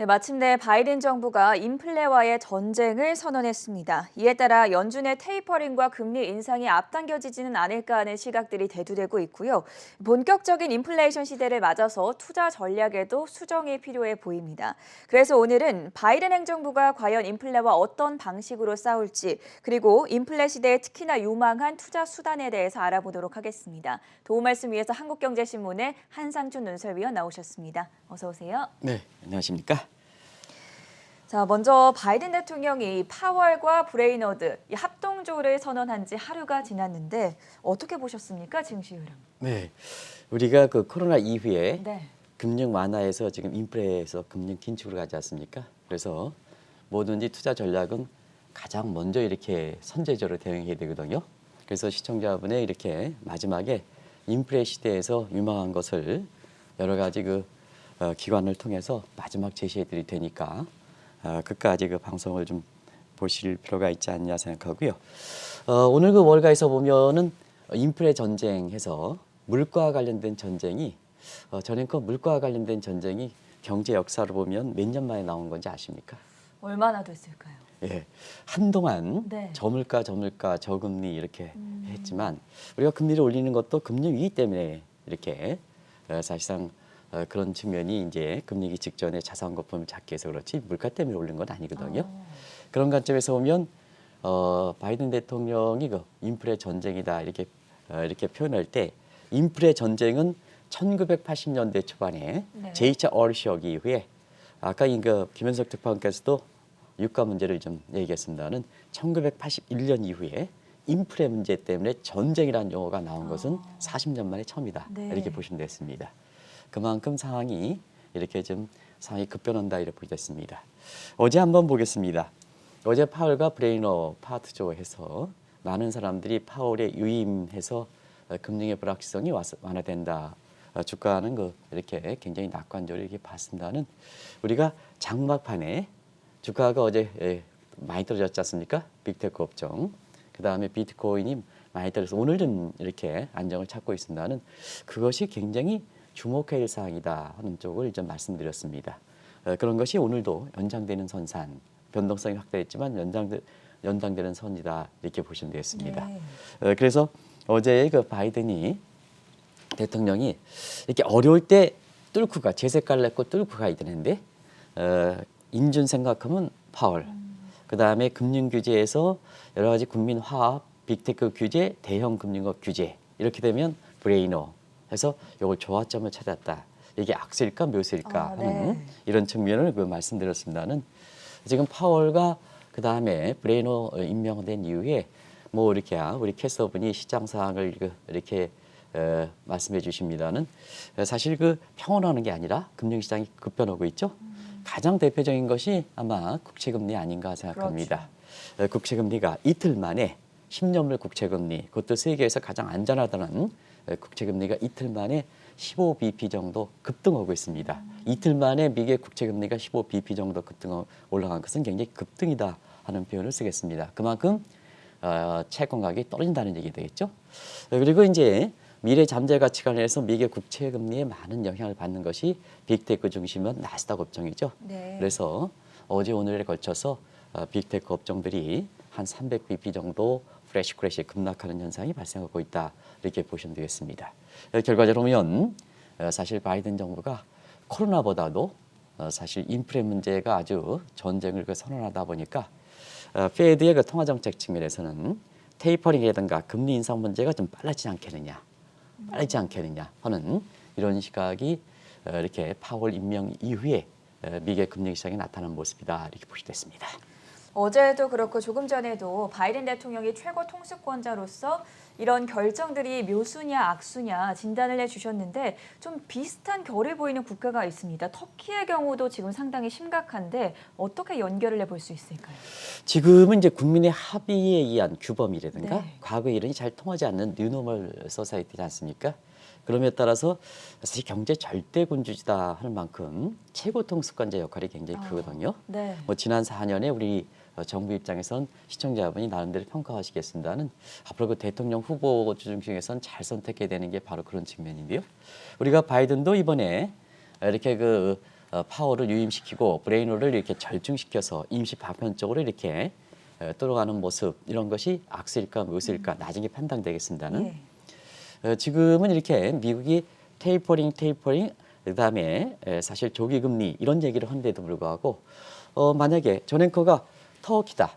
네, 마침내 바이든 정부가 인플레와의 전쟁을 선언했습니다. 이에 따라 연준의 테이퍼링과 금리 인상이 앞당겨지지는 않을까 하는 시각들이 대두되고 있고요. 본격적인 인플레이션 시대를 맞아서 투자 전략에도 수정이 필요해 보입니다. 그래서 오늘은 바이든 행정부가 과연 인플레와 어떤 방식으로 싸울지, 그리고 인플레 시대에 특히나 유망한 투자 수단에 대해서 알아보도록 하겠습니다. 도움 말씀 위해서 한국경제신문의 한상준 논설위원 나오셨습니다. 어서 오세요. 네, 안녕하십니까? 자, 먼저 바이든 대통령이 파월과 브레이너드 이 합동조를 선언한 지 하루가 지났는데 어떻게 보셨습니까? 증시 흐름. 네, 우리가 그 코로나 이후에 네. 금융 완화에서 지금 인플레에서 금융 긴축으로 가지 않습니까? 그래서 뭐든지 투자 전략은 가장 먼저 이렇게 선제적으로 대응해야 되거든요. 그래서 시청자분의 이렇게 마지막에 인플레 시대에서 유망한 것을 여러 가지 기관을 통해서 마지막 제시해 드릴 테니까 끝까지 그 방송을 좀 보실 필요가 있지 않냐 생각하고요. 오늘 그 월가에서 보면은 인플레 전쟁해서 물가와 관련된 전쟁이 저는 그 물가와 관련된 전쟁이 경제 역사로 보면 몇 년 만에 나온 건지 아십니까? 얼마나 됐을까요? 예, 한동안 네. 저물가, 저금리 이렇게 했지만 우리가 금리를 올리는 것도 금융 위기 때문에 이렇게 사실상 그런 측면이 이제 금리기 직전에 자산 거품을 잡기 위해서 그렇지 물가 때문에 올린 건 아니거든요. 그런 관점에서 보면 바이든 대통령이 그 인플레 전쟁이다 이렇게 표현할 때 인플레 전쟁은 1980년대 초반에 네. 제2차 어를 쇼크 이후에 아까 김현석 특파원께서도 유가 문제를 좀 얘기했습니다는 1981년 이후에 인플레 문제 때문에 전쟁이라는 용어가 나온 것은 40년 만에 처음이다. 네. 이렇게 보시면 됐습니다. 그만큼 상황이 이렇게 좀 상황이 급변한다 이렇게 보겠습니다. 어제 한번 보겠습니다. 어제 파월과 브레이너 파트조 해서 많은 사람들이 파월에 유임해서 금융의 불확실성이 완화된다. 주가는 이렇게 굉장히 낙관적으로 이렇게 봤습니다는 우리가 장막판에 주가가 어제 많이 떨어졌지 않습니까? 빅테크 업종. 그 다음에 비트코인이 많이 떨어져서 오늘은 이렇게 안정을 찾고 있습니다는 그것이 굉장히 주목해야 할 사항이다 하는 쪽을 좀 말씀드렸습니다. 그런 것이 오늘도 연장되는 선산, 변동성이 확대했지만 연장되는 선이다 이렇게 보시면 되겠습니다. 네. 그래서 어제 그 바이든이 대통령이 이렇게 어려울 때 제색깔 냈고 뚫고 가야 되는데 인준 생각하면 파월, 그 다음에 금융 규제에서 여러 가지 국민 화합, 빅테크 규제, 대형 금융업 규제 이렇게 되면 브레이너 해서 이걸 조화점을 찾았다. 이게 악수일까 묘수일까 하는 네. 이런 측면을 말씀드렸습니다는 지금 파월과 그 다음에 브레이너 임명된 이후에 뭐 이렇게 우리 캐스터분이 시장 상황을 이렇게 말씀해 주십니다는 사실 평온하는 게 아니라 금융시장이 급변하고 있죠. 가장 대표적인 것이 아마 국채금리 아닌가 생각합니다. 그렇죠. 국채금리가 이틀 만에 10년물 국채금리, 그것도 세계에서 가장 안전하다는 국채금리가 이틀 만에 15bp 정도 급등하고 있습니다. 이틀 만에 미국의 국채금리가 15bp 정도 올라간 것은 굉장히 급등이다 하는 표현을 쓰겠습니다. 그만큼 채권가격이 떨어진다는 얘기 되겠죠. 그리고 이제 미래 잠재 가치 관련해서 미국의 국채 금리에 많은 영향을 받는 것이 빅테크 중심은 나스닥 업종이죠. 네. 그래서 어제 오늘에 걸쳐서 빅테크 업종들이 한 300bp 정도 프레시 크래시 급락하는 현상이 발생하고 있다. 이렇게 보시면 되겠습니다. 결과적으로 보면 사실 바이든 정부가 코로나보다도 사실 인플레 문제가 아주 전쟁을 선언하다 보니까 페드의 통화정책 측면에서는 테이퍼링이라든가 금리 인상 문제가 좀 빠르지 않겠느냐 하는 이런 시각이 이렇게 파월 임명 이후에 미국의 금융시장에 나타난 모습이다 이렇게 보시됐습니다. 어제도 그렇고 조금 전에도 바이든 대통령이 최고 통수권자로서 이런 결정들이 묘수냐 악수냐 진단을 해주셨는데 좀 비슷한 결을 보이는 국가가 있습니다. 터키의 경우도 지금 상당히 심각한데 어떻게 연결을 해볼 수 있을까요? 지금은 이제 국민의 합의에 의한 규범이라든가 네. 과거의 이론이 잘 통하지 않는 뉴노멀 소사이티지 않습니까? 그럼에 따라서 사실 경제 절대군주지다 하는 만큼 최고 통수권자 역할이 굉장히 크거든요. 네. 뭐 지난 4년에 우리 정부 입장에선 시청자분이 나름대로 평가하시겠습니다는 앞으로 대통령 후보 중에선 잘 선택해야 되는 게 바로 그런 측면인데요. 우리가 바이든도 이번에 이렇게 파월을 유임시키고 브레이너를 이렇게 절충시켜서 임시 파편적으로 이렇게 뚫어가는 모습 이런 것이 악수일까 무수일까 나중에 판단되겠습니다는 지금은 이렇게 미국이 테이퍼링 그다음에 사실 조기 금리 이런 얘기를 하는데도 불구하고 만약에 존 앵커가 터키다.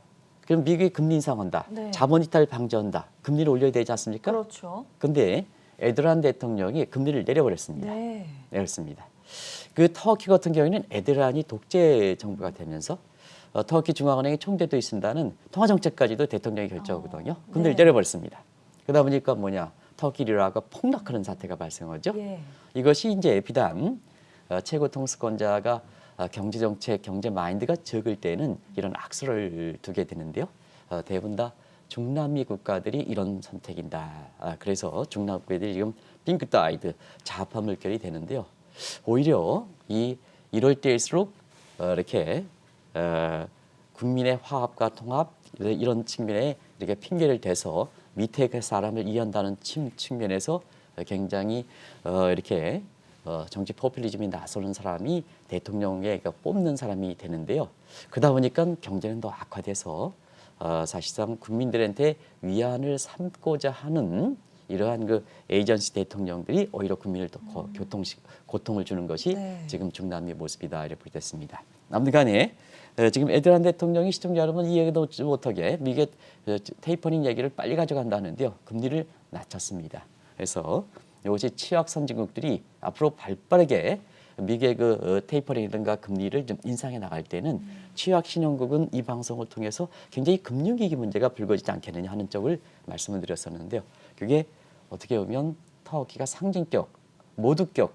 그럼 미국이 금리 인상한다. 네. 자본 이탈 방지한다. 금리를 올려야 되지 않습니까? 그렇죠. 근데 에르도안 대통령이 금리를 내려버렸습니다. 네. 내렸습니다. 그 터키 같은 경우에는 에르도안이 독재 정부가 되면서 터키 중앙은행의 총재도 있습니다는 통화 정책까지도 대통령이 결정하거든요. 금리를 네. 내려버렸습니다. 그러다 보니까 뭐냐? 터키 리라가 폭락하는 사태가 발생하죠. 예. 이것이 이제 비단 최고 통수권자가 경제 정책, 경제 마인드가 적을 때는 이런 악수를 두게 되는데요. 대부분 다 중남미 국가들이 이런 선택인다. 그래서 중남미 국가들이 지금 핑크 아이드 좌파 물결이 되는데요. 오히려 이럴 때일수록 이렇게 국민의 화합과 통합 이런 측면에 이렇게 핑계를 대서 밑에 그 사람을 이해한다는 측면에서 굉장히 이렇게 정치 포퓰리즘에 나서는 사람이 대통령에 뽑는 사람이 되는데요. 그러다 보니까 경제는 더 악화돼서 사실상 국민들한테 위안을 삼고자 하는 이러한 그 에이전시 대통령들이 오히려 국민을 더 고통을 주는 것이 지금 중남미의 모습이다 이렇게 보겠습니다. 아무튼간에 지금 에르도안 대통령이 시청자 여러분 이해도 못하게 미국의 테이퍼링 얘기를 빨리 가져간다는데요. 금리를 낮췄습니다. 그래서 이것이 취약 선진국들이 앞으로 발빠르게 미국의 그 테이퍼링이든가 금리를 좀 인상해 나갈 때는 취약 신용국은 이 방송을 통해서 굉장히 금융위기 문제가 불거지지 않겠느냐 하는 쪽을 말씀을 드렸었는데요. 그게 어떻게 보면 터키가 상징격, 모두격,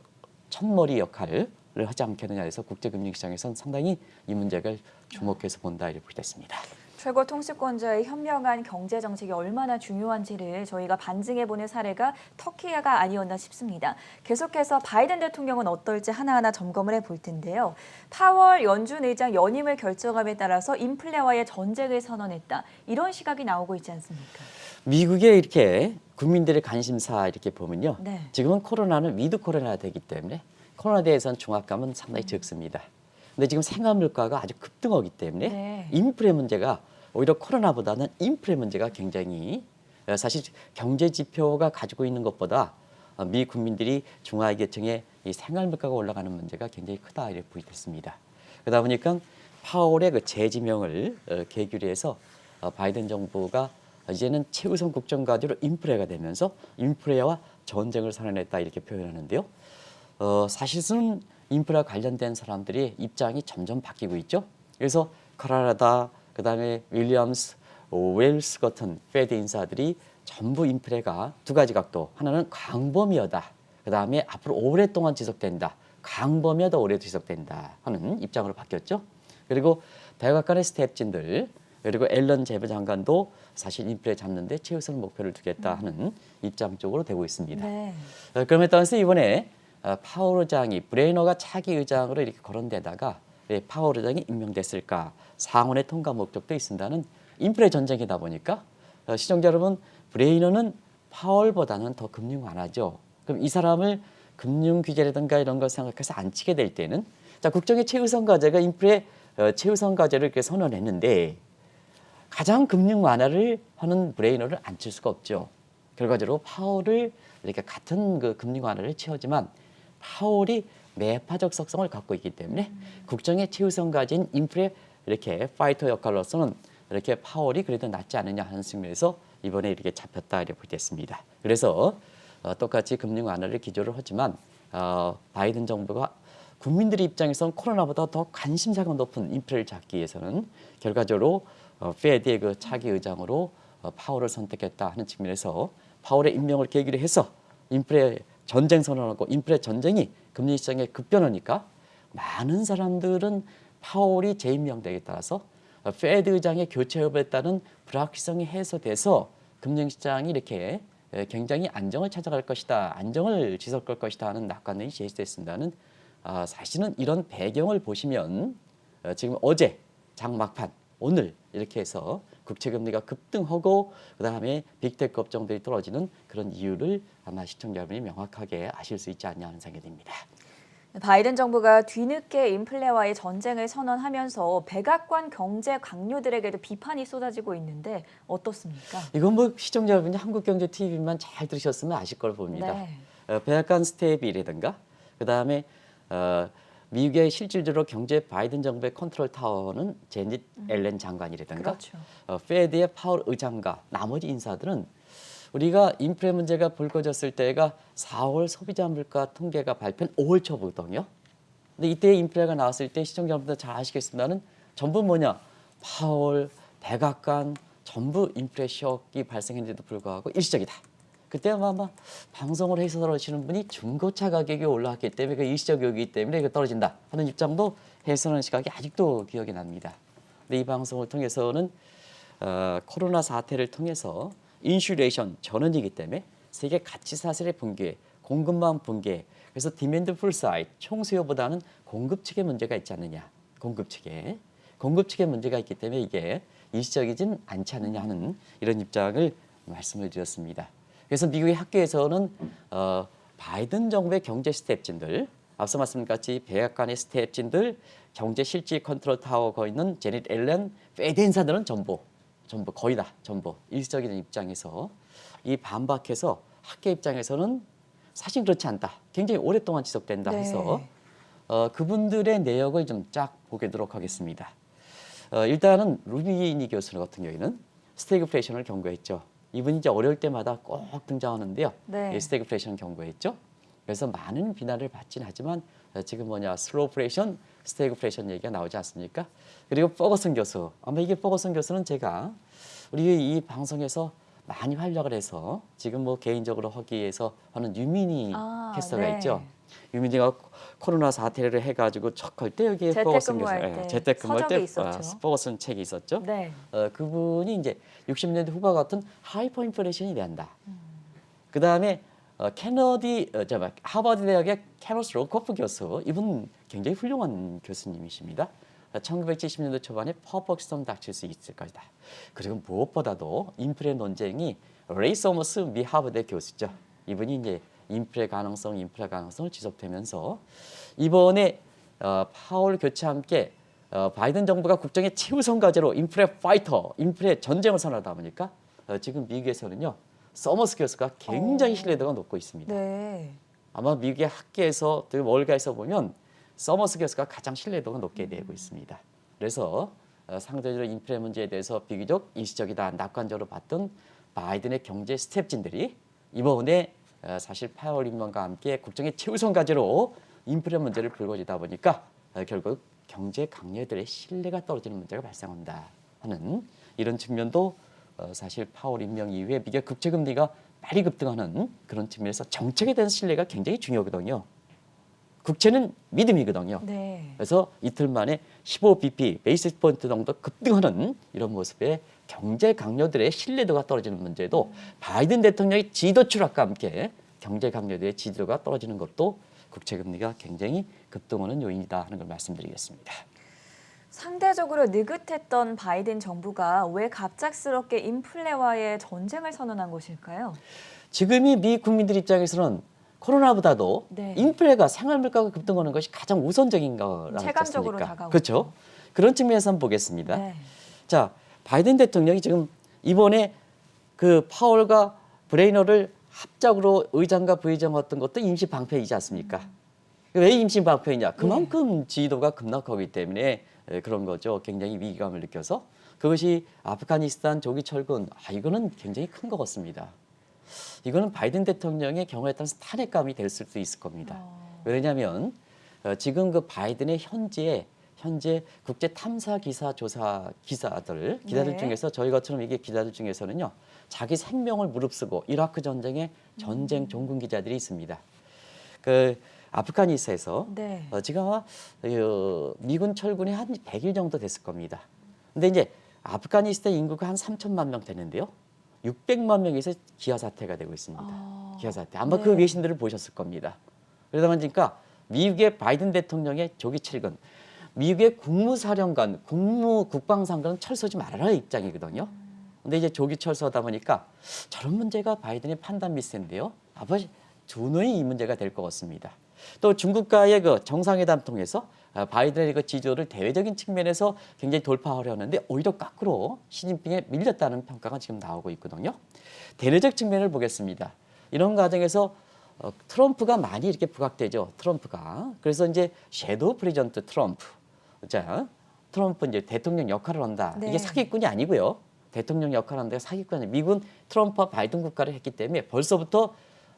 첫머리 역할을 하지 않겠느냐 해서 국제금융시장에서는 상당히 이 문제를 주목해서 본다 이렇게 됐습니다. 최고 통수권자의 현명한 경제 정책이 얼마나 중요한지를 저희가 반증해보는 사례가 터키가 아니었나 싶습니다. 계속해서 바이든 대통령은 어떨지 하나하나 점검을 해볼 텐데요. 파월 연준 의장 연임을 결정함에 따라서 인플레와의 전쟁을 선언했다. 이런 시각이 나오고 있지 않습니까? 미국의 이렇게 국민들의 관심사 이렇게 보면요. 네. 지금은 코로나는 위드 코로나가 되기 때문에 코로나에 대해서는 중압감은 상당히 적습니다. 근데 지금 생활 물가가 아주 급등하기 때문에 인플레 문제가 오히려 코로나보다는 인플레 문제가 굉장히 사실 경제 지표가 가지고 있는 것보다 미 국민들이 중하계층의 이 생활 물가가 올라가는 문제가 굉장히 크다 이렇게 보이겠습니다. 그러다 보니까 파월의 그 재지명을 계기로 해서 바이든 정부가 이제는 최우선 국정 과제로 인플레가 되면서 인플레와 전쟁을 선언했다 이렇게 표현하는데요. 사실은 인플레와 관련된 사람들의 입장이 점점 바뀌고 있죠. 그래서 카나다, 그다음에 윌리엄스, 웰스 같은 페드 인사들이 전부 인플레가 두 가지 각도. 하나는 광범위하다. 그다음에 앞으로 오랫동안 지속된다. 광범위하다 오래 지속된다 하는 입장으로 바뀌었죠. 그리고 백악관의 스텝진들 그리고 앨런 재무 장관도 사실 인플레 잡는데 최우선 목표를 두겠다 하는 입장 쪽으로 되고 있습니다. 그럼에 따라서 이번에 파월 의장이 브레이너가 차기 의장으로 이렇게 거론되다가 왜 파월 의장이 임명됐을까? 상원의 통과 목적도 있습니다는 인플레 전쟁이다 보니까 시청자 여러분 브레이너는 파월보다는 더 금융 완화죠. 그럼 이 사람을 금융 규제라든가 이런 걸 생각해서 안 치게 될 때는 자 국정의 최우선 과제가 인플레 최우선 과제를 이렇게 선언했는데 가장 금융 완화를 하는 브레이너를 안 칠 수가 없죠. 결과적으로 파월을 이렇게 같은 그 금융 완화를 채우지만 파월이 매파적 속성을 갖고 있기 때문에 국정의 최우선 과제인 인플레 이렇게 파이터 역할로서는 이렇게 파월이 그래도 낫지 않느냐 하는 측면에서 이번에 이렇게 잡혔다 이렇게 보겠습니다. 그래서 똑같이 금융 완화를 기조를 하지만 바이든 정부가 국민들의 입장에서는 코로나보다 더 관심사가 높은 인플레를 잡기 위해서는 결과적으로 페드의 그 차기 의장으로 파월을 선택했다 하는 측면에서 파월의 임명을 계기로 해서 인플레 전쟁 선언하고 인플레 전쟁이 금리 시장에 급변하니까 많은 사람들은 파월이 재임명되기에 따라서 페드 의장의 교체 여부에 따른 불확실성이 해소돼서 금융시장이 이렇게 굉장히 안정을 찾아갈 것이다. 안정을 지속할 것이다 하는 낙관론이 제시됐습니다는 사실은 이런 배경을 보시면 지금 어제 장 막판 오늘 이렇게 해서 국채금리가 급등하고 그다음에 빅테크 업종들이 떨어지는 그런 이유를 아마 시청자 여러분이 명확하게 아실 수 있지 않냐 하는 생각이 듭니다. 바이든 정부가 뒤늦게 인플레와의 전쟁을 선언하면서 백악관 경제 강요들에게도 비판이 쏟아지고 있는데 어떻습니까? 이건 뭐 시청자 여러분이 한국경제TV만 잘 들으셨으면 아실 걸 봅니다. 네. 백악관 스텝이라든가 그다음에 미국의 실질적으로 경제 바이든 정부의 컨트롤 타워는 제닛 앨런 장관이라든가 그렇죠. 페드의 파월 의장과 나머지 인사들은 우리가 인플레 문제가 불거졌을 때가 4월 소비자 물가 통계가 발표한 5월 초거든요. 근데 이때 인플레가 나왔을 때 시청자 여러분들 잘 아시겠습니다는 전부 뭐냐 파월, 백악관 전부 인플레 쇼크가 발생했는데도 불구하고 일시적이다. 그때 아마 방송을 해설하시는 분이 중고차 가격이 올라왔기 때문에 그 일시적이기 때문에 이거 떨어진다 하는 입장도 해설하는 시각이 아직도 기억이 납니다. 근데 이 방송을 통해서는 코로나 사태를 통해서 인슐레이션 전원이기 때문에 세계 가치 사슬의 붕괴, 공급망 붕괴, 그래서 디맨드 풀 사이드 총수요보다는 공급 측에 문제가 있지 않느냐, 공급 측에 문제가 있기 때문에 이게 일시적이진 않지 않느냐 하는 이런 입장을 말씀을 드렸습니다. 그래서 미국의 학계에서는 바이든 정부의 경제 스텝진들, 앞서 말씀드렸같이 백악관의 스텝진들, 경제 실질 컨트롤 타워가 있는 제닛 앨런, 페드 인사들은 전부 거의 다 전부 일시적인 입장에서 이 반박해서 학계 입장에서는 사실 그렇지 않다. 굉장히 오랫동안 지속된다 해서 그분들의 내역을 좀 쫙 보도록 하겠습니다. 일단은 루비니 교수 같은 경우에는 스태그플레이션을 경고했죠. 이분이 이제 어려울 때마다 꼭 등장하는데요. 네. 스태그플레이션 경고했죠. 그래서 많은 비난을 받긴 하지만 지금 뭐냐 슬로우플레이션, 스태그플레이션 얘기가 나오지 않습니까? 그리고 퍼거슨 교수, 아마 이게 퍼거슨 교수는 제가 우리 이 방송에서 많이 활약을 해서 지금 뭐 개인적으로 하기 위해서 하는 유민희 캐스터가 네. 있죠. 유민희가 코로나 사태를 해가지고 척할 때 여기에 퍼거슨 교수, 재택근무할 때 퍼거슨 책이 있었죠. 네. 그분이 이제 60년대 후반 같은 하이퍼 인플레이션이 된다. 그 다음에 하버드 대학의 캐로스 로코프 교수, 이분 굉장히 훌륭한 교수님이십니다. 1970년대 초반에 퍼펙션 닥칠 수 있을 것이다. 그리고 무엇보다도 인플레 논쟁이 레이 서머스 미 하버드 교수죠. 이분이 이제 인플레 가능성을 지속되면서 이번에 파월 교체와 함께 바이든 정부가 국정의 최우선 과제로 인플레 전쟁을 선언하다 보니까 지금 미국에서는요. 서머스 교수가 굉장히 신뢰도가 높고 있습니다. 네. 아마 미국의 학계에서 월가에서 보면 서머스 교수가 가장 신뢰도가 높게 되고 있습니다. 그래서 상대적으로 인플레 문제에 대해서 비교적 일시적이다, 낙관적으로 봤던 바이든의 경제 스텝진들이 이번에 사실 파월 임명과 함께 국정의 최우선 과제로 인플레 문제를 불거지다 보니까 결국 경제 강요들의 신뢰가 떨어지는 문제가 발생한다 하는 이런 측면도 사실 파월 임명 이후에 미국 국채 금리가 많이 급등하는 그런 측면에서 정책에 대한 신뢰가 굉장히 중요하거든요. 국채는 믿음이거든요. 네. 그래서 이틀 만에 15bp 베이스 포인트 정도 급등하는 이런 모습에 경제 강요들의 신뢰도가 떨어지는 문제도 바이든 대통령의 지도 추락과 함께 경제 강요들의 지도가 떨어지는 것도 국채 금리가 굉장히 급등하는 요인이다 하는 걸 말씀드리겠습니다. 상대적으로 느긋했던 바이든 정부가 왜 갑작스럽게 인플레와의 전쟁을 선언한 것일까요? 지금이 미 국민들 입장에서는 코로나보다도 네. 인플레가 생활물가가 급등하는 것이 가장 우선적인 거라고 체감적으로 했습니까? 다가오죠. 그렇죠. 그런 측면에서 한번 보겠습니다. 네. 자, 바이든 대통령이 지금 이번에 그 파월과 브레이너를 합작으로 의장과 부의장했던 것도 임시 방패이지 않습니까? 왜 임시 방패이냐? 그만큼 지도가 급락하기 때문에 그런 거죠. 굉장히 위기감을 느껴서 그것이 아프가니스탄 조기 철군, 이거는 굉장히 큰 것 같습니다. 이거는 바이든 대통령의 경우에 따라서 탄핵감이 될 수도 있을 겁니다. 왜냐하면 지금 그 바이든의 현재 국제 탐사 기사 조사 기자들 중에서 저희 것처럼 이게 기자들 중에서는요 자기 생명을 무릅쓰고 이라크 전쟁의 전쟁 종군 기자들이 있습니다. 그 아프가니스탄에서 지금 아마 미군 철군이 한 100일 정도 됐을 겁니다. 근데 이제 아프가니스탄 인구가 한 3천만 명 되는데요. 600만 명에서 기아 사태가 되고 있습니다. 기아 사태. 아마 그 외신들을 보셨을 겁니다. 그러다 보니까 미국의 바이든 대통령의 조기 철군, 미국의 국무사령관, 국방장관은 철수하지 말아라 입장이거든요. 근데 이제 조기 철수하다 보니까 저런 문제가 바이든의 판단 미스인데요. 아마 두 눈이 이 문제가 될 것 같습니다. 또 중국과의 그 정상회담 통해서 바이든의 그 지지도를 대외적인 측면에서 굉장히 돌파하려는데 오히려 거꾸로 시진핑에 밀렸다는 평가가 지금 나오고 있거든요. 대내적 측면을 보겠습니다. 이런 과정에서 트럼프가 많이 이렇게 부각되죠. 트럼프가. 그래서 이제 섀도우 프레지던트 트럼프. 자, 트럼프 이제 대통령 역할을 한다. 네. 이게 사기꾼이 아니고요. 대통령 역할을 한다가 사기꾼이 아니고 미국은 트럼프와 바이든 국가를 했기 때문에 벌써부터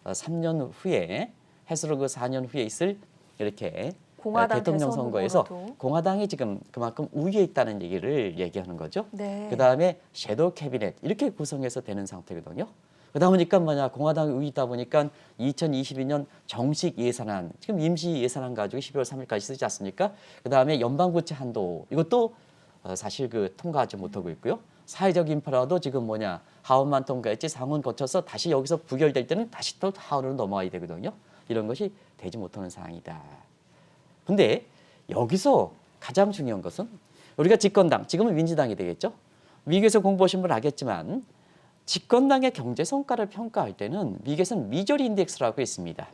3년 후에 해수로 그 4년 후에 있을 이렇게 공화당 대통령 대선 선거에서 후보로도. 공화당이 지금 그만큼 우위에 있다는 얘기를 얘기하는 거죠. 네. 그다음에 섀도우 캐비넷 이렇게 구성해서 되는 상태거든요. 그러다 보니까 뭐냐 공화당이 우위 있다 보니까 2022년 정식 예산안 지금 임시 예산안 가지고 12월 3일까지 쓰지 않습니까? 그다음에 연방부채 한도 이것도 사실 그 통과하지 못하고 있고요. 사회적 인프라도 지금 뭐냐 하원만 통과했지 상원 거쳐서 다시 여기서 부결될 때는 다시 또 하원으로 넘어가야 되거든요. 이런 것이 되지 못하는 상황이다. 근데 여기서 가장 중요한 것은 우리가 집권당, 지금은 민주당이 되겠죠. 미국에서 공부하신 분은 알겠지만 집권당의 경제 성과를 평가할 때는 미국에서는 미저리 인덱스라고 있습니다.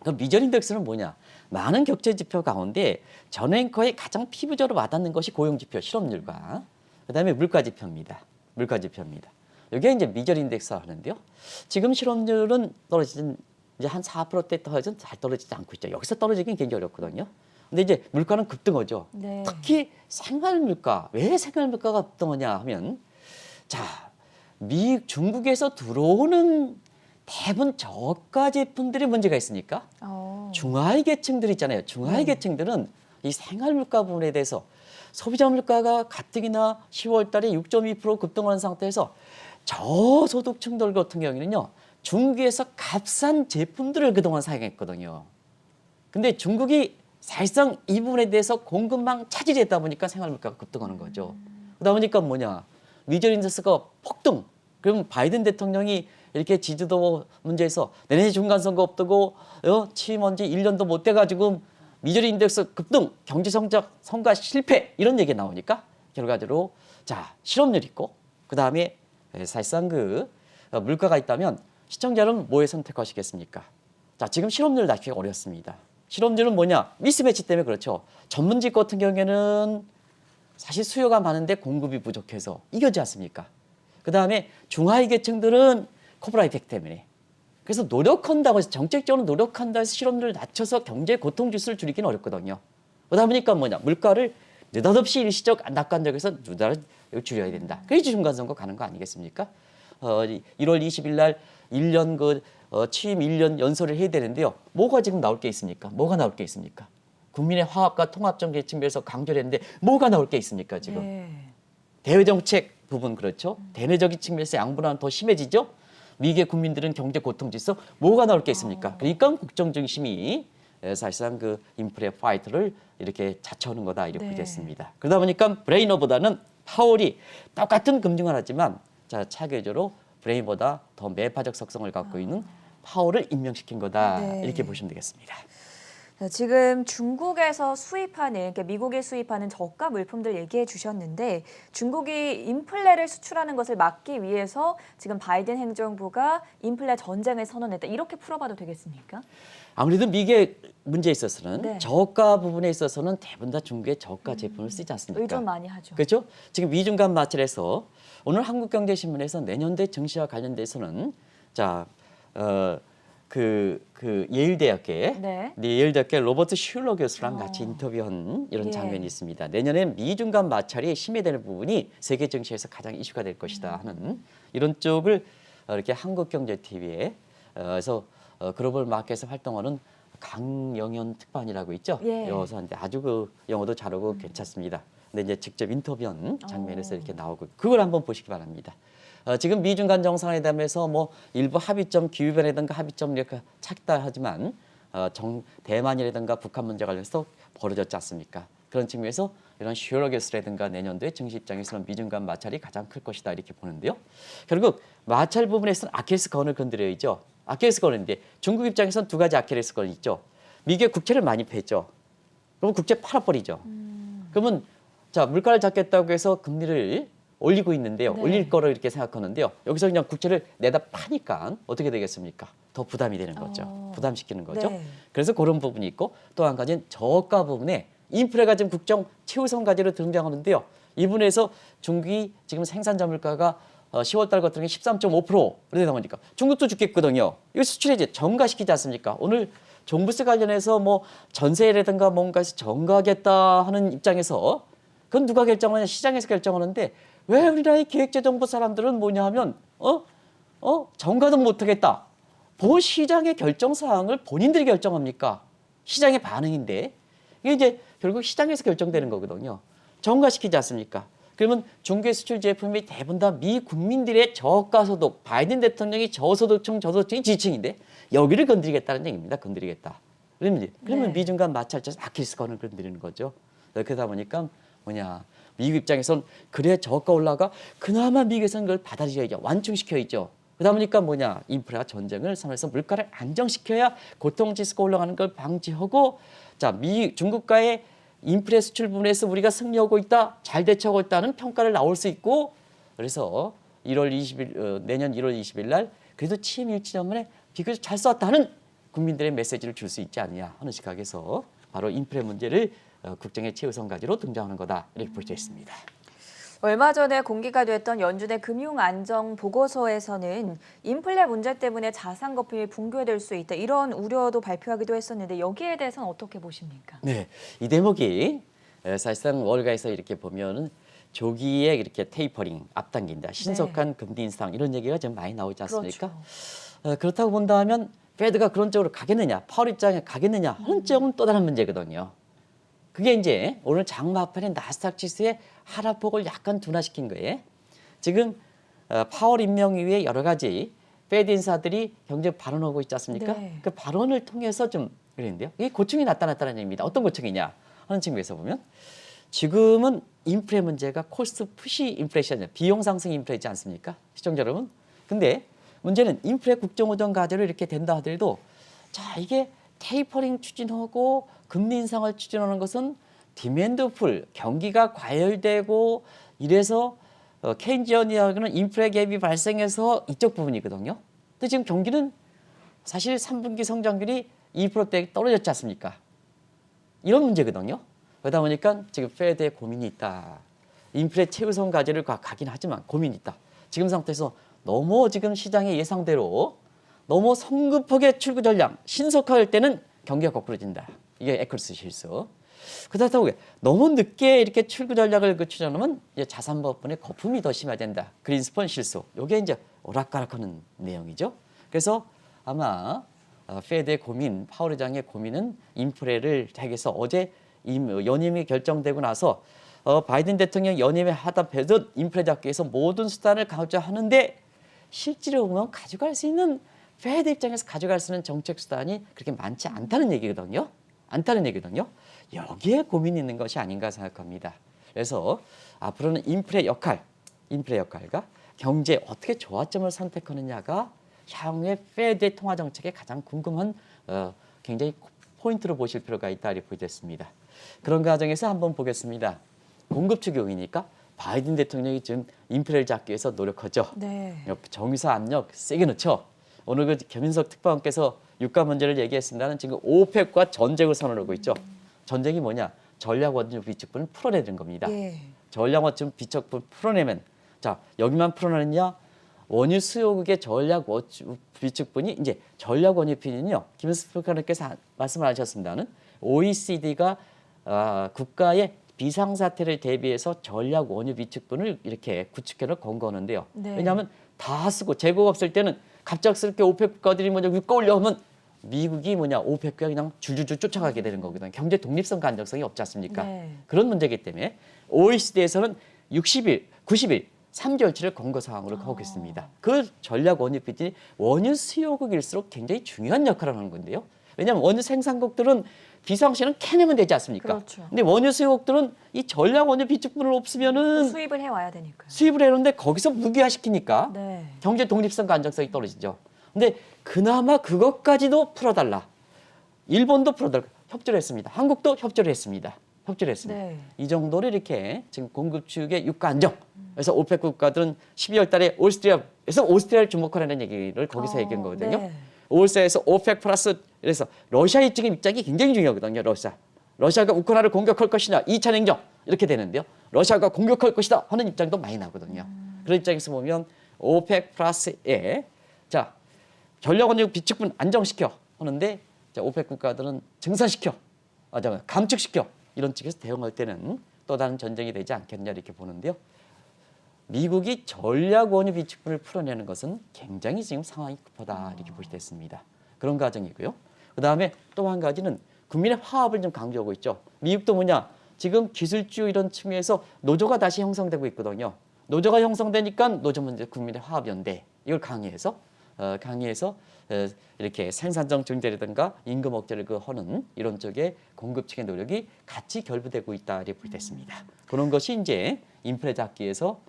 그 미저리 인덱스는 뭐냐? 많은 경제 지표 가운데 전 앵커에 가장 피부적으로 와닿는 것이 고용 지표, 실업률과 그다음에 물가 지표입니다. 물가 지표입니다. 이게 이제 미저리 인덱스라고 하는데요. 지금 실업률은 떨어지는 이제 한 4%대 떨어지는 잘 떨어지지 않고 있죠. 여기서 떨어지긴 굉장히 어렵거든요. 근데 이제 물가는 급등하죠. 네. 특히 생활 물가. 왜 생활 물가가 급등하냐 하면 자, 중국에서 들어오는 대부분 저가 제품들이 문제가 있으니까 중하위 계층들 있잖아요. 중하위 계층들은 이 생활 물가 부분에 대해서 소비자 물가가 가뜩이나 10월 달에 6.2% 급등하는 상태에서 저소득층들 같은 경우에는요. 중국에서 값싼 제품들을 그동안 사용했거든요. 근데 중국이 사실상 이 부분에 대해서 공급망 차질이 했다 보니까 생활 물가가 급등하는 거죠. 그러다 보니까 뭐냐. 미저리 인덱스가 폭등. 그럼 바이든 대통령이 이렇게 지지도 문제에서 내년 중간선거 앞두고 취임한 지 1년도 못 돼가지고 미저리 인덱스 급등, 경제 성장 성과 실패 이런 얘기 나오니까 결과적으로 자 실업률 있고 그 다음에 사실상 그 물가가 있다면 시청자는 뭐에 선택하시겠습니까? 자 지금 실업률 낮추기가 어렵습니다. 실업률은 뭐냐? 미스매치 때문에 그렇죠. 전문직 같은 경우에는 사실 수요가 많은데 공급이 부족해서 이겨지 않습니까? 그 다음에 중하위 계층들은 코브라 이펙트 때문에 그래서 노력한다고 해서 정책적으로 노력한다 해서 실업률을 낮춰서 경제 고통 지수를 줄이기는 어렵거든요. 그러다 보니까 뭐냐 물가를 느닷없이 일시적 낙관적에서 누달 줄여야 된다. 그래서 중간선거 가는 거 아니겠습니까? 1월 20일 날 1년 취임 1년 연설을 해야 되는데요. 뭐가 지금 나올 게 있습니까? 뭐가 나올 게 있습니까? 국민의 화합과 통합적 계층에서 강조를 했는데 뭐가 나올 게 있습니까 지금? 네. 대외정책 부분 그렇죠. 대내적인 측면에서 양분화는 더 심해지죠. 미국의 국민들은 경제 고통 지수 뭐가 나올 게 있습니까? 그러니까 국정 중심이 사실상 그 인플레 파이트를 이렇게 자처하는 거다 이렇게 네. 됐습니다. 그러다 보니까 브레이너보다는 파월이 똑같은 금융을 하지만 자 차계적으로 브레인보다 더 매파적 속성을 갖고 있는 파월을 임명시킨 거다 네. 이렇게 보시면 되겠습니다. 자, 지금 중국에서 수입하는, 그러니까 미국에 수입하는 저가 물품들 얘기해 주셨는데 중국이 인플레를 수출하는 것을 막기 위해서 지금 바이든 행정부가 인플레 전쟁을 선언했다. 이렇게 풀어봐도 되겠습니까? 아무래도 미국의 문제에 있어서는 네. 저가 부분에 있어서는 대부분 다 중국의 저가 제품을 쓰지 않습니까? 의존 많이 하죠. 그렇죠? 지금 미중 간 마찰에서 오늘 한국경제신문에서 내년도에 증시와 관련돼서는 자, 예일대학교 네. 예일대학교 로버트 슐러 교수랑 같이 어. 인터뷰한 이런 예. 장면이 있습니다. 내년에 미중 간 마찰이 심해되는 부분이 세계 증시에서 가장 이슈가 될 것이다 하는 이런 쪽을 이렇게 한국경제TV에서 글로벌 마켓에서 활동하는 강영현 특파원이라고 있죠. 예. 여기서 아주 그 영어도 잘하고 괜찮습니다. 근데 이제 직접 인터뷰한 장면에서 이렇게 나오고 그걸 한번 보시기 바랍니다. 지금 미중 간 정상회담에서 뭐 일부 합의점 기후변화라든가 합의점 이렇게 찾다 하지만 대만이라든가 북한 문제 관련해서 벌어졌지 않습니까? 그런 측면에서 이런 슈러게스라든가 내년도에 증시 입장에서는 미중 간 마찰이 가장 클 것이다 이렇게 보는데요. 결국 마찰 부분에서는 아킬레스건을 건드려야죠. 아킬레스건인데 중국 입장에서는 두 가지 아킬레스건이 있죠. 미국의 국채를 많이 뺐죠. 그러면 국채 팔아버리죠. 그러면 자 물가를 잡겠다고 해서 금리를 올리고 있는데요. 네. 올릴 거로 이렇게 생각하는데요. 여기서 그냥 국채를 내다 파니까 어떻게 되겠습니까? 더 부담이 되는 거죠. 부담시키는 거죠. 네. 그래서 그런 부분이 있고 또 한 가지는 저가 부분에 인플레가 지금 국정 최우선 과제로 등장하는데요. 이 부분에서 중국이 지금 생산자 물가가 10월 달 같은 경우에 13.5% 이러다 보니까 중국도 죽겠거든요. 이거 수출에 이제 전가시키지 않습니까? 오늘 종부세 관련해서 뭐 전세라든가 뭔가에서 전가하겠다 하는 입장에서 그건 누가 결정하냐? 시장에서 결정하는데 왜 우리나라의 기획재정부 사람들은 뭐냐 하면 전가도 못하겠다. 뭐 시장의 결정 사항을 본인들이 결정합니까? 시장의 반응인데 이게 이제 결국 시장에서 결정되는 거거든요. 전가시키지 않습니까? 그러면 중국의 수출 제품이 대부분 다 미 국민들의 저가소득, 바이든 대통령이 저소득층, 저소득층이 지층인데 여기를 건드리겠다는 얘기입니다. 건드리겠다. 그러면 네. 미중 간 마찰점에서 아킬레스건을 건드리는 거죠. 그러다 보니까 미국 입장에선 그래 저가 올라가 그나마 미국에서는 그걸 받아들여야죠. 완충시켜야죠. 그러다 보니까 인프레와 전쟁을 선에서 물가를 안정시켜야 고통지수가 올라가는 걸 방지하고 자, 중국과의 인프레 수출 부분에서 우리가 승리하고 있다, 잘 대처하고 있다는 평가를 나올 수 있고 그래서 1월 20일 내년 1월 20일 날 그래도 취임 일치년만에 비교적 잘 쐈다는 국민들의 메시지를 줄 수 있지 않느냐 하는 시각에서 바로 인프레 문제를 국정의 최우선 과제로 등장하는 거다 이렇게 볼 수 있습니다. 얼마 전에 공개가 됐던 연준의 금융안정 보고서에서는 인플레 문제 때문에 자산 거품이 붕괴될 수 있다 이런 우려도 발표하기도 했었는데 여기에 대해서는 어떻게 보십니까? 네, 이 대목이 사실상 월가에서 이렇게 보면은 조기에 이렇게 테이퍼링 앞당긴다, 신속한 금리 인상 이런 얘기가 좀 많이 나오지 않습니까? 그렇죠. 그렇다고 본다면 페드가 그런 쪽으로 가겠느냐, 파월 입장에 가겠느냐 하는 쪽은 또 다른 문제거든요. 그게 이제 오늘 장마판의 나스닥 지수의 하락폭을 약간 둔화시킨 거예요. 지금 파월 임명 이후에 여러 가지 페드 인사들이 경제 발언하고 있지 않습니까? 네. 그 발언을 통해서 좀 그랬는데요. 이게 고충이 나타났다는 얘기입니다. 어떤 고충이냐 하는 측면에서 보면 지금은 인플레 문제가 코스트 푸시 인플레이션이에요. 비용 상승 인플레이지 않습니까? 시청자 여러분. 근데 문제는 인플레 국정우정 과제로 이렇게 된다 하더라도 자 이게 테이퍼링 추진하고 금리 인상을 추진하는 것은 디맨드 풀 경기가 과열되고 이래서 케인지언이라고는 인플레 갭이 발생해서 이쪽 부분이거든요. 근데 지금 경기는 사실 3분기 성장률이 2%대 떨어졌지 않습니까? 이런 문제거든요. 그러다 보니까 지금 페드에 고민이 있다. 인플레 최우선 과제를 가긴 하지만 고민이 있다. 지금 상태에서 너무 지금 시장의 예상대로 너무 성급하게 출구 전략 신속할 때는 경기가 거꾸로진다. 이게 에클스 실수. 그렇다고 너무 늦게 이렇게 출구 전략을 추진하면 이제 자산 버분의 거품이 더 심화된다. 그린스펀 실수. 이게 이제 오락가락하는 내용이죠. 그래서 아마 페드의 고민, 파월 의장의 고민은 인플레를 자기에서 어제 연임이 결정되고 나서 바이든 대통령 연임에 하다 벼듯 인플레 잡기 위해서 모든 수단을 강조하는데 실제로 보면 가져갈 수 있는 페드 입장에서 가져갈 수 있는 정책 수단이 그렇게 많지 않다는 얘기거든요. 여기에 고민이 있는 것이 아닌가 생각합니다. 그래서 앞으로는 인플레 역할과 경제 어떻게 조화점을 선택하느냐가 향후의 페드의 통화 정책의 가장 궁금한 굉장히 포인트로 보실 필요가 있다 이렇게 보겠습니다. 그런 과정에서 한번 보겠습니다. 공급 측 요인이니까 바이든 대통령이 지금 인플레를 잡기 위해서 노력하죠. 네. 정유사 압력 세게 넣죠. 오늘 그 김인석 특파원께서 유가 문제를 얘기했습니다는 지금 오펙과 전쟁을 선언하고 있죠. 전쟁이 뭐냐? 전략 원유 비축분을 풀어내는 겁니다. 예. 전략 원유 비축분 풀어내면 자 여기만 풀어내느냐? 원유 수요국의 전략 원유 비축분이 이제 전략 원유비는요. 김인석 특파원께서 말씀하셨습니다는 OECD가 국가의 비상사태를 대비해서 전략 원유 비축분을 이렇게 구축해서 권고하는데요. 네. 왜냐하면 다 쓰고 재고가 없을 때는 갑작스럽게 오펙 국가들이 유가 올려오면 미국이 오펙과 그냥 줄줄줄 쫓아가게 되는 거거든요. 경제 독립성과 안정성이 없지 않습니까? 네. 그런 문제이기 때문에 OECD에서는 60일, 90일, 3개월치를 권고 사항으로 하고 있습니다. 그 전략 원유 비축이 원유 수요국일수록 굉장히 중요한 역할을 하는 건데요. 왜냐하면 원유 생산국들은 비상시에는 캐내면 되지 않습니까? 그렇죠. 근데 원유 수요국들은 이 전략 원유 비축분을 없으면은 수입을 해와야 되니까요. 수입을 해놓는데 거기서 무기화시키니까 네. 경제 독립성과 안정성이 떨어지죠. 근데 그나마 그것까지도 풀어달라. 일본도 풀어달라. 협조를 했습니다. 한국도 협조를 했습니다. 네. 이 정도로 이렇게 지금 공급 측의 유가 안정 그래서 오펙 국가들은 12월 달에 오스트리아에서 오스트리아를 주목하라는 얘기를 거기서 얘기한 거거든요. 네. 오스트리아에서 오펙 플러스 그래서 러시아의 지금 입장이 굉장히 중요하거든요. 러시아가 우크라이나를 공격할 것이냐 2차 냉전 이렇게 되는데요. 러시아가 공격할 것이다 하는 입장도 많이 나거든요. 그런 입장에서 보면 오펙 플러스에 자 전력원유 비축분 안정시켜 하는데 자, 오펙 국가들은 증산시켜, 감축시켜 이런 측에서 대응할 때는 또 다른 전쟁이 되지 않겠냐 이렇게 보는데요. 미국이 전략원유 비축분을 풀어내는 것은 굉장히 지금 상황이 급하다 이렇게 볼 수 있습니다. 그런 과정이고요. 그 다음에 또 한 가지는 국민의 화합을 좀 강조하고 있죠. 미국도 뭐냐 지금 기술주 이런 측면에서 노조가 다시 형성되고 있거든요. 노조가 형성되니까 노조 문제 국민의 화합연대 이걸 강의해서 이렇게 생산성 증대라든가 임금 억제를 하는 이런 쪽에 공급 측의 노력이 같이 결부되고 있다 이렇게 볼 수 있습니다. 그런 것이 이제 인플레 잡기 위해서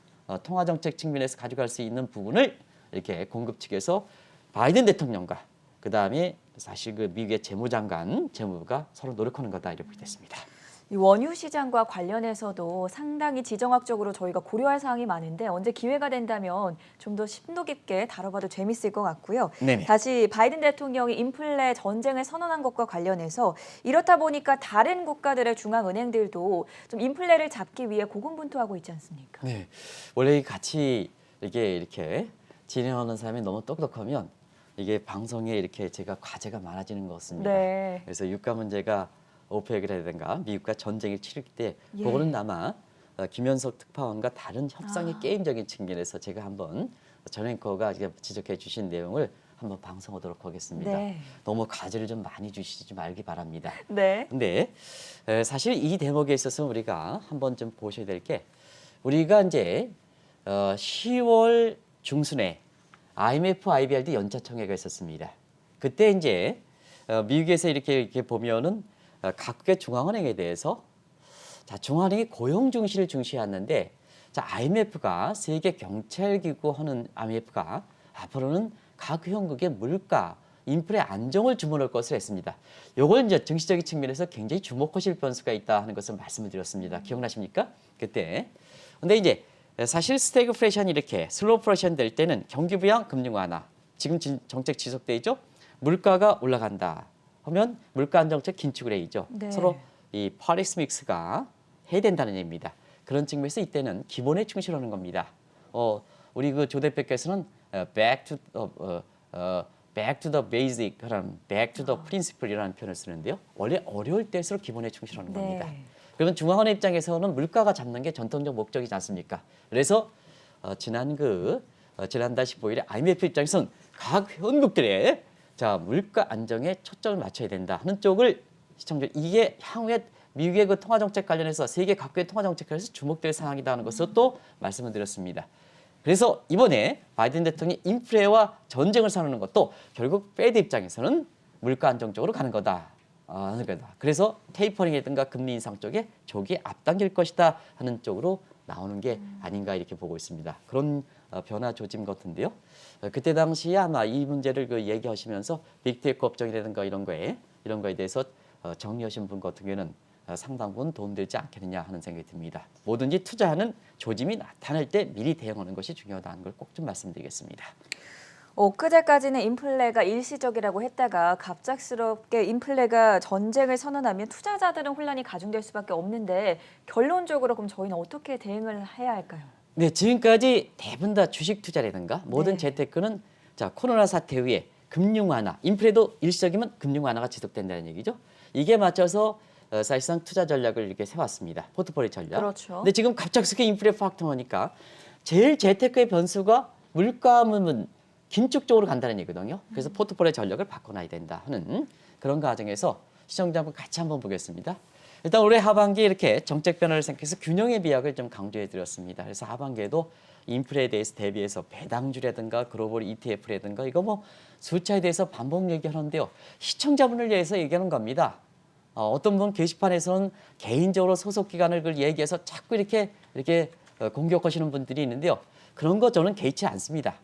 통화 정책 측면에서 가져갈 수 있는 부분을 이렇게 공급 측에서 바이든 대통령과 그 다음에 사실 그 미국의 재무부가 서로 노력하는 거다 이렇게 볼 수 있습니다. 이 원유 시장과 관련해서도 상당히 지정학적으로 저희가 고려할 사항이 많은데 언제 기회가 된다면 좀 더 심도 깊게 다뤄봐도 재밌을 것 같고요. 네네. 다시 바이든 대통령이 인플레 전쟁을 선언한 것과 관련해서 이렇다 보니까 다른 국가들의 중앙은행들도 좀 인플레를 잡기 위해 고군분투하고 있지 않습니까? 네, 원래 같이 이렇게 진행하는 사람이 너무 똑똑하면 이게 방송에 이렇게 제가 과제가 많아지는 것 같습니다. 네. 그래서 유가 문제가 오펙이라든가 미국과 전쟁을 치를 때 예. 그거는 아마 김현석 특파원과 다른 협상의 게임적인 측면에서 제가 한번 전 앵커가 지적해 주신 내용을 한번 방송하도록 하겠습니다. 네. 너무 과제를 좀 많이 주시지 말기 바랍니다. 네. 근데 사실 이 대목에 있어서 우리가 한번 좀 보셔야 될 게 우리가 이제 10월 중순에 IMF, IBRD 연차 총회가 있었습니다. 그때 이제 미국에서 이렇게 보면은 각국의 중앙은행에 대해서 자 중앙은행이 고용 중시를 중시했는데 자 IMF가 세계 경찰기구 하는 IMF가 앞으로는 각 회원국의 물가, 인플레 안정을 주문할 것을 했습니다. 이걸 이제 정치적인 측면에서 굉장히 주목하실 변수가 있다 하는 것을 말씀을 드렸습니다. 기억나십니까? 그때. 근데 이제 사실 스태그플레이션 이렇게 슬로우 플레이션 될 때는 경기 부양, 금융 완화. 지금 정책 지속돼 있죠. 물가가 올라간다. 하면 물가 안정책 긴축을 해야죠. 네. 서로 이 파리스 믹스가 해야 된다는 얘기입니다. 그런 측면에서 이때는 기본에 충실하는 겁니다. 우리 그 조 대표께서는 back to the basic, back to the principle이라는 표현을 쓰는데요. 원래 어려울 때일수록 기본에 충실하는 겁니다. 네. 그러면 중앙은행 입장에서는 물가가 잡는 게 전통적 목적이지 않습니까? 그래서 지난달 15일에 IMF 입장에서는 각 회원국들의 자 물가 안정에 초점을 맞춰야 된다 하는 쪽을 시청자 이게 향후에 미국의 그 통화 정책 관련해서 세계 각국의 통화 정책에서 주목될 사항이다 하는 것을 또 말씀을 드렸습니다. 그래서 이번에 바이든 대통령이 인플레와 전쟁을 선언하는 것도 결국 페드 입장에서는 물가 안정 쪽으로 가는 거다. 하는 거다. 그래서 테이퍼링이든가 금리 인상 쪽에 조기 앞당길 것이다 하는 쪽으로 나오는 게 아닌가 이렇게 보고 있습니다. 그런 변화 조짐 같은데요. 그때 당시에 아마 이 문제를 얘기하시면서 빅테크 업종이라든가 이런 거에 대해서 정리하신 분 같은 경우에는 상당 부분 도움되지 않겠느냐 하는 생각이 듭니다. 뭐든지 투자하는 조짐이 나타날 때 미리 대응하는 것이 중요하다는 걸 꼭 좀 말씀드리겠습니다. 엊그제까지는 인플레가 일시적이라고 했다가 갑작스럽게 인플레가 전쟁을 선언하면 투자자들은 혼란이 가중될 수밖에 없는데 결론적으로 그럼 저희는 어떻게 대응을 해야 할까요? 네, 지금까지 대부분 다 주식 투자라든가 모든 네. 재테크는 자 코로나 사태 후에 금융 완화, 인플레도 일시적이면 금융 완화가 지속된다는 얘기죠. 이게 맞춰서 사실상 투자 전략을 이렇게 세웠습니다. 포트폴리오 전략. 그렇죠. 근데 지금 갑작스럽게 인플레 팍 통하니까 제일 재테크의 변수가 물가는 긴축적으로 간다는 얘기거든요. 그래서 포트폴리오 전략을 바꿔놔야 된다 하는 그런 과정에서 시청자분 같이 한번 보겠습니다. 일단 올해 하반기 이렇게 정책 변화를 생각해서 균형의 비약을 좀 강조해 드렸습니다. 그래서 하반기에도 인플레에 대해서 대비해서 배당주라든가 글로벌 ETF라든가 이거 뭐 숫자에 대해서 반복 얘기하는데요. 시청자분을 위해서 얘기하는 겁니다. 어떤 분 게시판에서는 개인적으로 소속 기관을 얘기해서 자꾸 이렇게 공격하시는 분들이 있는데요. 그런 거 저는 개의치 않습니다.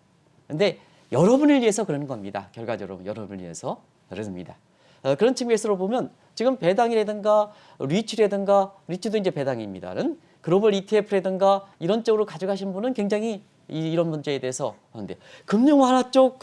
근데 여러분을 위해서 그러는 겁니다. 결과적으로 여러분을 위해서 그렇습니다. 그런 측면에서 보면 지금 배당이라든가 리츠도 이제 배당입니다는 글로벌 ETF라든가 이런 쪽으로 가져가신 분은 굉장히 이런 문제에 대해서 하는데 금융 완화 쪽,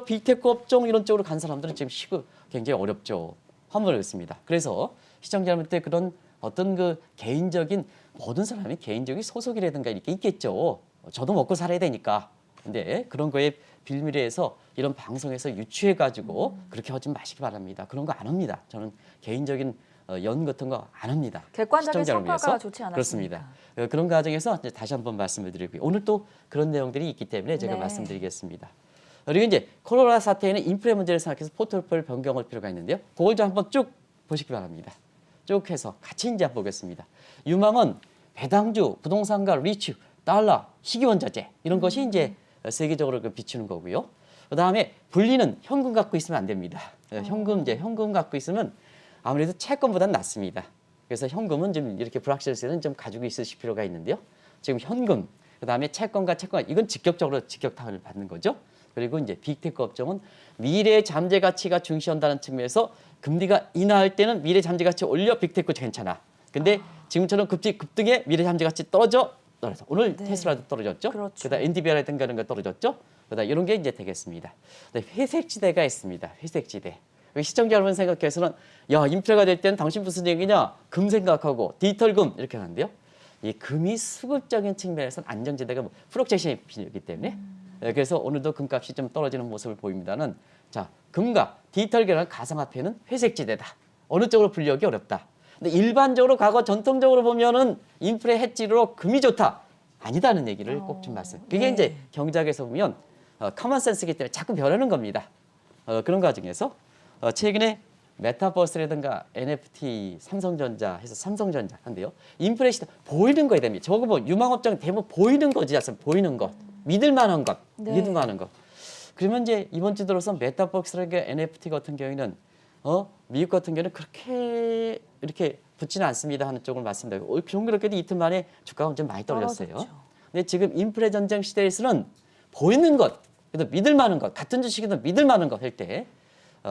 빅테크 업종 이런 쪽으로 간 사람들은 지금 굉장히 어렵죠. 환불을 했습니다. 그래서 시청자 여러분들 그런 어떤 그 개인적인 모든 사람이 개인적인 소속이라든가 이렇게 있겠죠. 저도 먹고 살아야 되니까. 근데 그런 거에 빌미를 이런 방송에서 유추해가지고 그렇게 하지 마시기 바랍니다. 그런 거 안 합니다. 저는 개인적인 연 같은 거 안 합니다. 객관적인 시청자를 성과가 위해서. 좋지 않았습니까? 그렇습니다. 그런 과정에서 이제 다시 한번 말씀을 드리고요. 오늘 또 그런 내용들이 있기 때문에 제가 네. 말씀드리겠습니다. 그리고 이제 코로나 사태에는 인플레 문제를 생각해서 포트폴리오를 변경할 필요가 있는데요. 그걸 좀 한번 쭉 보시기 바랍니다. 쭉 해서 같이 이제 한번 보겠습니다. 유망은 배당주, 부동산과 리츠, 달러, 희귀원자재 이런 것이 이제 세계적으로 비추는 거고요. 그다음에 분리는 현금 갖고 있으면 안 됩니다. 현금 갖고 있으면 아무래도 채권보다는 낫습니다. 그래서 현금은 좀 이렇게 불확실할 때는 좀 가지고 있으실 필요가 있는데요. 지금 현금, 그다음에 채권 이건 직격적으로 직격탄을 받는 거죠. 그리고 이제 빅테크 업종은 미래 잠재 가치가 중시한다는 측면에서 금리가 인하할 때는 미래 잠재 가치 올려 빅테크 괜찮아. 근데 지금처럼 급등에 미래 잠재 가치 떨어져. 오늘 네. 테슬라도 떨어졌죠. 그렇죠. 그다음 엔비디아라든가 이런 거 떨어졌죠. 그다음 이런 게 이제 되겠습니다. 회색지대가 있습니다. 회색지대. 시청자 여러분 생각해서는 야 인플레가 될 때는 당신 무슨 얘기냐? 금 생각하고 디지털금 이렇게 하는데요. 이 금이 수급적인 측면에서는 안정지대가 플럭체이션이 필요하기 때문에 그래서 오늘도 금값이 좀 떨어지는 모습을 보입니다는 자 금과 디지털계라는 가상화폐는 회색지대다. 어느 쪽으로 분류하기 어렵다. 근데 일반적으로 과거 전통적으로 보면은 인플레 해지로 금이 좋다. 아니다는 얘기를 꼭 좀 말씀. 그게 네. 이제 경제학에서 보면 커먼 센스이기 때문에 자꾸 변하는 겁니다. 그런 과정에서 최근에 메타버스라든가 NFT, 삼성전자 해서 삼성전자 한데요. 인플레 시대 보이는 거에 됩니다. 저거 뭐 유망업종 대부분 보이는 거지 않습니까? 보이는 것, 믿을 만한 것, 네. 믿을 만한 것. 그러면 이제 이번 주 들어서 메타버스라든가 NFT 같은 경우에는 미국 같은 경우는 그렇게 이렇게 붙지는 않습니다 하는 쪽을 말씀드리고 그렇게도 이틀 만에 주가가 좀 많이 떨어졌어요. 떨어졌죠. 근데 지금 인플레 전쟁 시대에서는 보이는 것, 그래도 믿을 만한 것, 같은 주식이든 믿을 만한 것 할 때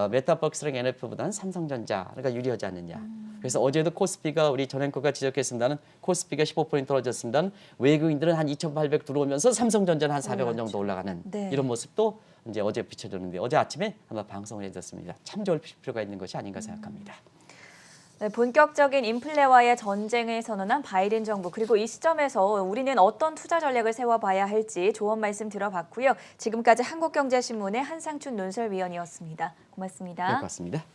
메타버스랑 NF보다는 삼성전자가 유리하지 않느냐. 그래서 어제도 코스피가 우리 전앵커가 지적했습니다는 코스피가 15% 떨어졌습니다는 외국인들은 한 2,800 들어오면서 삼성전자는 한 400원 정도 올라가는 네. 이런 모습도 이제 어제 비춰졌는데 어제 아침에 한번 방송을 해줬습니다. 참조할 필요가 있는 것이 아닌가 생각합니다. 네, 본격적인 인플레와의 전쟁을 선언한 바이든 정부 그리고 이 시점에서 우리는 어떤 투자 전략을 세워봐야 할지 조언 말씀 들어봤고요. 지금까지 한국경제신문의 한상춘 논설위원이었습니다. 고맙습니다. 네, 고맙습니다.